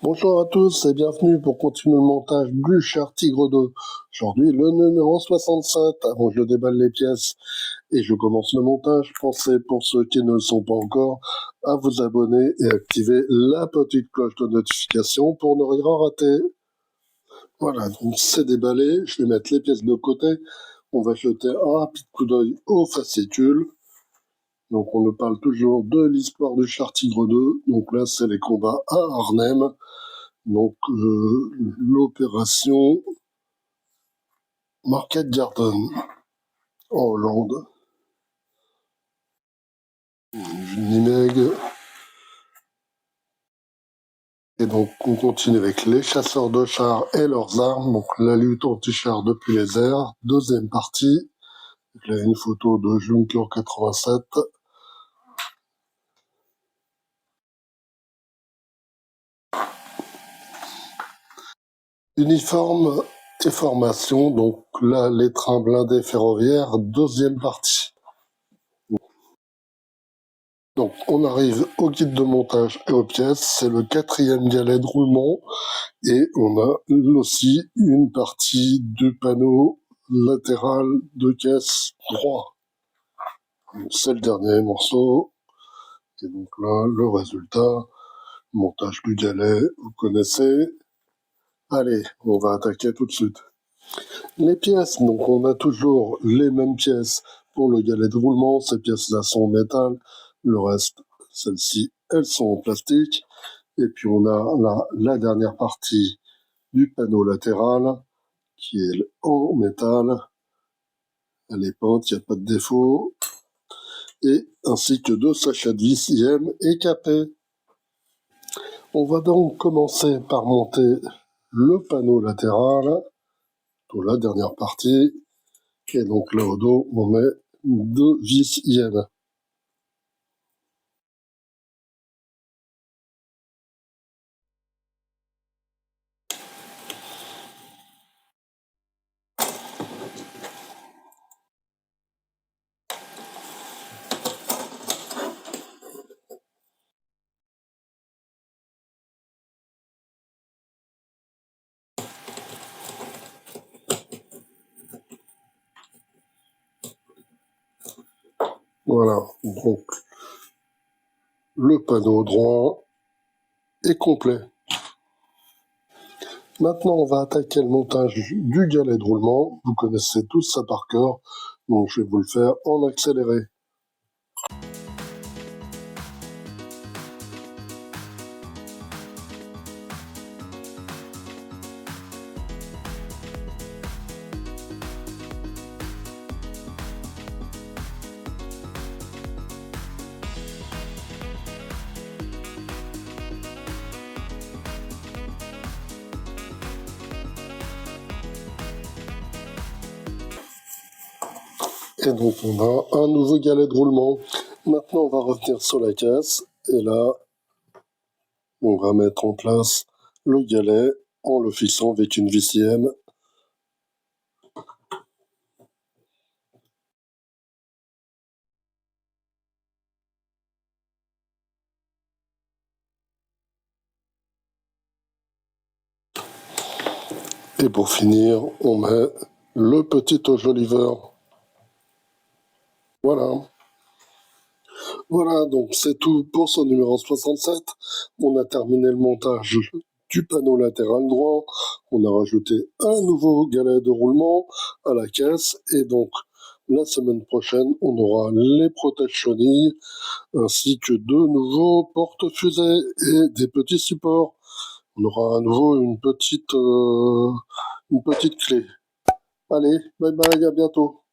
Bonjour à tous et bienvenue pour continuer le montage du Char Tigre 2. Aujourd'hui, le numéro 67. Avant que je déballe les pièces et je commence le montage, pensez pour ceux qui ne le sont pas encore à vous abonner et activer la petite cloche de notification pour ne rien rater. Voilà, donc c'est déballé. Je vais mettre les pièces de côté. On va jeter un rapide coup d'œil aux fascicules. Donc on nous parle toujours de l'histoire du Char Tigre 2. Donc là, c'est les combats à Arnhem. Donc, l'opération Market Garden en Hollande. Nimeg. Et donc, on continue avec les chasseurs de chars et leurs armes. Donc, la lutte anti-char depuis les airs. Deuxième partie. Donc, là, une photo de Junker 87. Uniforme et formation. Donc, là, les trains blindés ferroviaires. Deuxième partie. Donc, on arrive au guide de montage et aux pièces. C'est le 4e galet de roulement. Et on a aussi une partie du panneau latéral de caisse droit. C'est le dernier morceau. Et donc là, le résultat, montage du galet, vous connaissez. Allez, on va attaquer tout de suite. Les pièces, donc on a toujours les mêmes pièces pour le galet de roulement. Ces pièces-là sont en métal. Le reste, celles-ci, elles sont en plastique. Et puis on a là la dernière partie du panneau latéral qui est en métal. Elle est peinte, il n'y a pas de défaut. Et ainsi que 2 sachets de vis IM et capés. On va donc commencer par monter le panneau latéral pour la dernière partie. Et donc là au dos, on met 2 vis IM. Voilà, donc le panneau droit est complet. Maintenant, on va attaquer le montage du galet de roulement. Vous connaissez tous ça par cœur, donc je vais vous le faire en accéléré. Et donc on a un nouveau galet de roulement. Maintenant on va revenir sur la caisse et là on va mettre en place le galet en le fixant avec une vis IM. Et pour finir on met le petit Oliver. Voilà. Voilà, donc c'est tout pour ce numéro 67. On a terminé le montage du panneau latéral droit. On a rajouté un nouveau galet de roulement à la caisse. Et donc, la semaine prochaine, on aura les protèges chenilles ainsi que 2 nouveaux porte-fusées et des petits supports. On aura à nouveau une petite clé. Allez, bye bye, à bientôt.